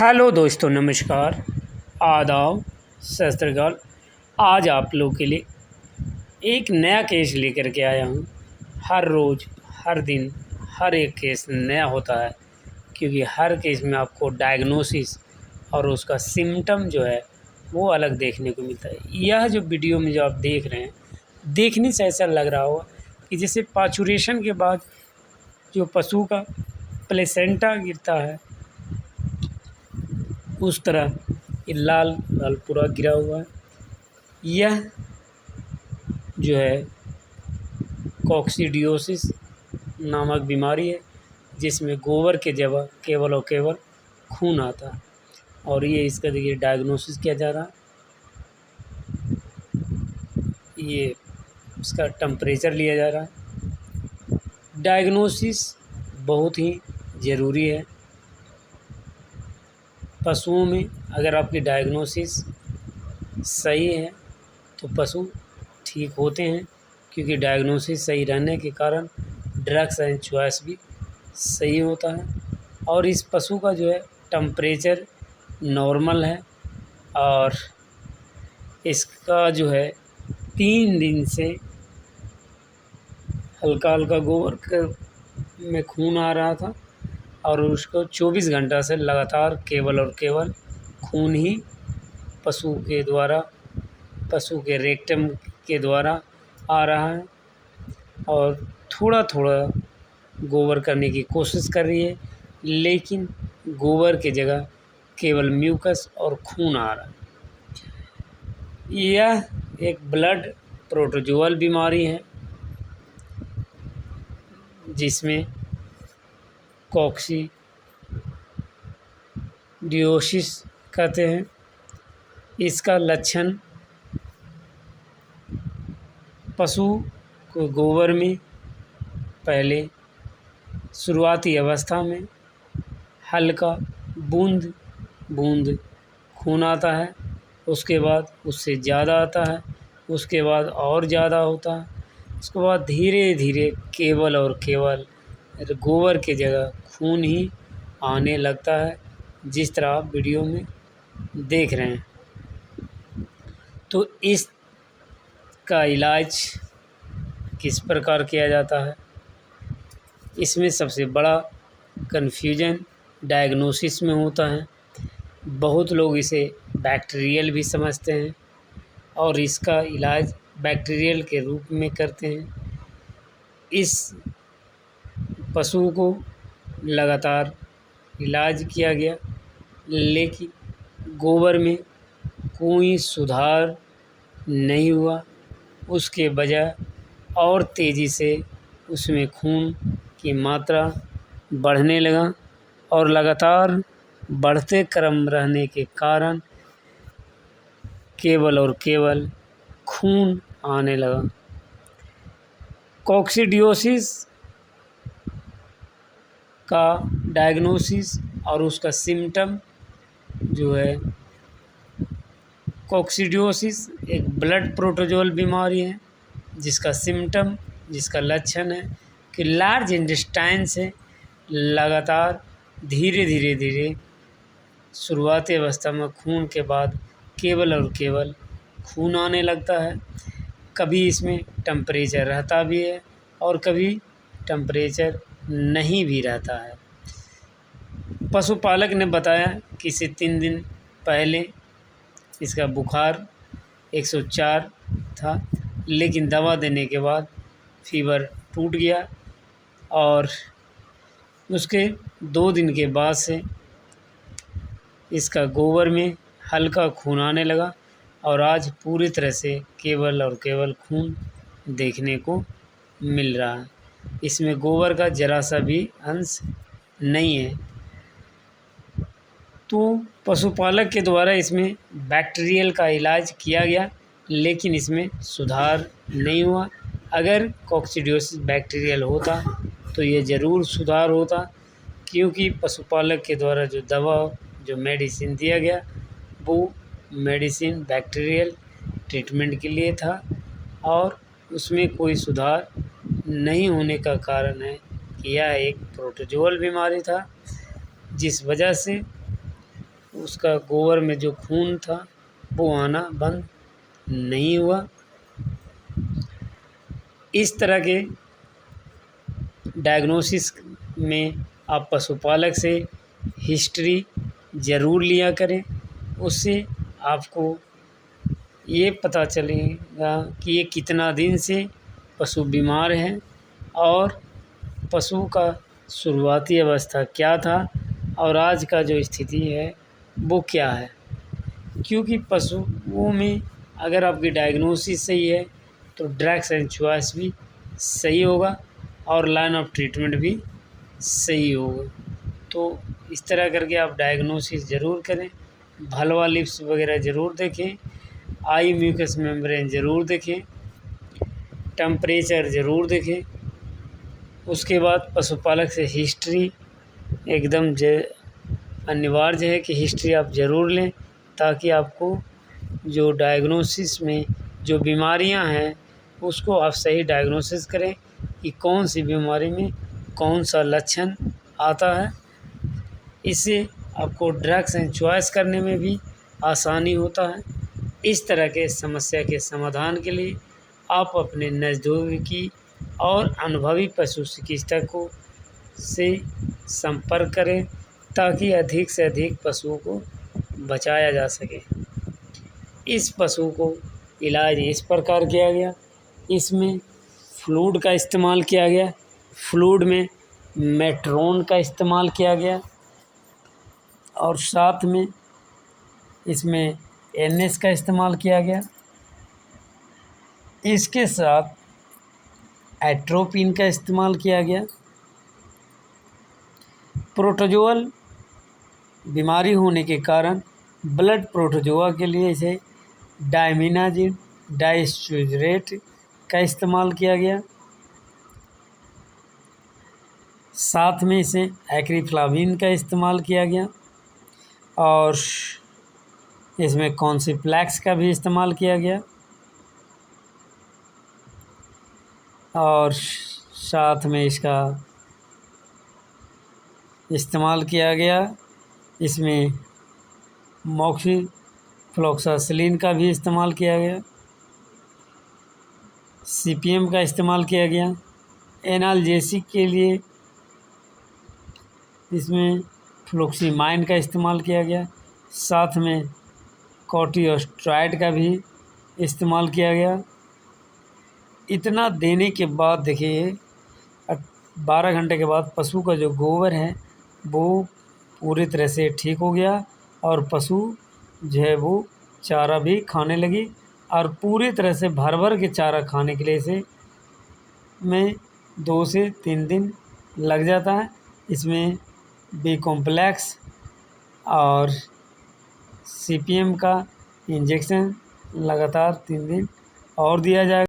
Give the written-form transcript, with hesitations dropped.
Hello दोस्तों, नमस्कार, आदाब, सत श्री अकाल। आज आप लोग के लिए एक नया केस लेकर के आया हूँ। हर रोज़, हर दिन, हर एक केस नया होता है, क्योंकि हर केस में आपको डायग्नोसिस और उसका सिम्टम जो है वो अलग देखने को मिलता है। यह जो वीडियो में जो आप देख रहे हैं, देखने से ऐसा लग रहा होगा कि जैसे पाचुरेशन के बाद जो पशु का प्लेसेंटा गिरता है, उस तरह ये लाल लाल पूरा गिरा हुआ है। यह जो है कॉक्सीडियोसिस नामक बीमारी है, जिसमें गोबर के जगह केवल और केवल खून आता है। और ये इसका देखिए डायग्नोसिस किया जा रहा है। ये इसका टेम्परेचर लिया जा रहा है। डायग्नोसिस बहुत ही ज़रूरी है पशुओं में। अगर आपकी डायग्नोसिस सही है तो पशु ठीक होते हैं, क्योंकि डायग्नोसिस सही रहने के कारण ड्रग्स एंड चॉइस भी सही होता है। और इस पशु का जो है टेम्परेचर नॉर्मल है, और इसका जो है 3 दिन से हल्का हल्का गोबर में खून आ रहा था, और उसको 24 घंटा से लगातार केवल और केवल खून ही पशु के रेक्टम के द्वारा आ रहा है। और थोड़ा थोड़ा गोबर करने की कोशिश कर रही है, लेकिन गोबर की जगह केवल म्यूकस और खून आ रहा है। यह एक ब्लड प्रोटोजोअल बीमारी है, जिसमें कॉक्सीडियोसिस कहते हैं। इसका लक्षण पशु को गोबर में पहले शुरुआती अवस्था में हल्का बूंद बूंद खून आता है, उसके बाद उससे ज़्यादा आता है, उसके बाद और ज़्यादा होता है, उसके बाद धीरे धीरे केवल और केवल गोबर की जगह खून ही आने लगता है, जिस तरह आप वीडियो में देख रहे हैं। तो इसका इलाज किस प्रकार किया जाता है? इसमें सबसे बड़ा कन्फ्यूजन डायग्नोसिस में होता है। बहुत लोग इसे बैक्टीरियल भी समझते हैं और इसका इलाज बैक्टीरियल के रूप में करते हैं। इस पशु को लगातार इलाज किया गया, लेकिन गोबर में कोई सुधार नहीं हुआ। उसके बजाय और तेज़ी से उसमें खून की मात्रा बढ़ने लगा, और लगातार बढ़ते क्रम रहने के कारण केवल और केवल खून आने लगा। कॉक्सीडियोसिस का डायग्नोसिस और उसका सिम्टम जो है, कॉक्सीडियोसिस एक ब्लड प्रोटोजोअल बीमारी है, जिसका लक्षण है कि लार्ज इंटेस्टाइन से लगातार धीरे धीरे धीरे शुरुआती अवस्था में खून के बाद केवल और केवल खून आने लगता है। कभी इसमें टेम्परेचर रहता भी है और कभी टेम्परेचर नहीं भी रहता है। पशुपालक ने बताया कि इसे 3 दिन पहले इसका बुखार 104 था, लेकिन दवा देने के बाद फीवर टूट गया, और उसके 2 दिन के बाद से इसका गोबर में हल्का खून आने लगा, और आज पूरी तरह से केवल और केवल खून देखने को मिल रहा है। इसमें गोबर का जरा सा भी अंश नहीं है। तो पशुपालक के द्वारा इसमें बैक्टीरियल का इलाज किया गया, लेकिन इसमें सुधार नहीं हुआ। अगर कॉक्सीडियोसिस बैक्टीरियल होता तो ये ज़रूर सुधार होता, क्योंकि पशुपालक के द्वारा जो मेडिसिन दिया गया, वो मेडिसिन बैक्टीरियल ट्रीटमेंट के लिए था, और उसमें कोई सुधार नहीं होने का कारण है कि यह एक प्रोटोजोअल बीमारी था, जिस वजह से उसका गोबर में जो खून था वो आना बंद नहीं हुआ। इस तरह के डायग्नोसिस में आप पशुपालक से हिस्ट्री ज़रूर लिया करें। उससे आपको ये पता चलेगा कि ये कितना दिन से पशु बीमार है और पशु का शुरुआती अवस्था क्या था और आज का जो स्थिति है वो क्या है। क्योंकि पशुओं में अगर आपकी डायग्नोसिस सही है तो ड्रग्स एंड चॉइस भी सही होगा और लाइन ऑफ ट्रीटमेंट भी सही होगा। तो इस तरह करके आप डायग्नोसिस ज़रूर करें। भलवा लिप्स वगैरह ज़रूर देखें, आई म्यूकस मेम्ब्रेन ज़रूर देखें, टेम्परेचर ज़रूर देखें। उसके बाद पशुपालक से हिस्ट्री एकदम अनिवार्य है कि हिस्ट्री आप ज़रूर लें, ताकि आपको जो डायग्नोसिस में जो बीमारियां हैं उसको आप सही डायग्नोसिस करें कि कौन सी बीमारी में कौन सा लक्षण आता है। इससे आपको ड्रग्स एंड चॉइस करने में भी आसानी होता है। इस तरह के समस्या के समाधान के लिए आप अपने नज़दीकी और अनुभवी पशु चिकित्सकों से संपर्क करें, ताकि अधिक से अधिक पशुओं को बचाया जा सके। इस पशु को इलाज इस प्रकार किया गया, इसमें फ्लूइड का इस्तेमाल किया गया, फ्लूइड में मेट्रोन का इस्तेमाल किया गया और साथ में इसमें एनएस का इस्तेमाल किया गया। इसके साथ एट्रोपिन का इस्तेमाल किया गया। प्रोटोजोअल बीमारी होने के कारण ब्लड प्रोटोजोआ के लिए इसे डायमिनाजिन डाइस्ट्यूरेट का इस्तेमाल किया गया। साथ में इसे एक्रिफ्लाविन का इस्तेमाल किया गया और इसमें कॉन्सिप्लैक्स का भी इस्तेमाल किया गया और साथ में इसका इस्तेमाल किया गया। इसमें मॉक्सिफ्लॉक्सासिलिन का भी इस्तेमाल किया गया, सीपीएम का इस्तेमाल किया गया। एनाल्जेसिक के लिए इसमें फ्लोक्सीमाइन का इस्तेमाल किया गया, साथ में कॉर्टिकोस्टेरॉइड का भी इस्तेमाल किया गया। इतना देने के बाद देखिए 12 घंटे के बाद पशु का जो गोबर है वो पूरी तरह से ठीक हो गया और पशु जो है वो चारा भी खाने लगी और पूरी तरह से भर भर के चारा खाने के लिए इसे में 2 से 3 दिन लग जाता है। इसमें बी कॉम्प्लेक्स और सीपीएम का इंजेक्शन लगातार 3 दिन और दिया जाएगा।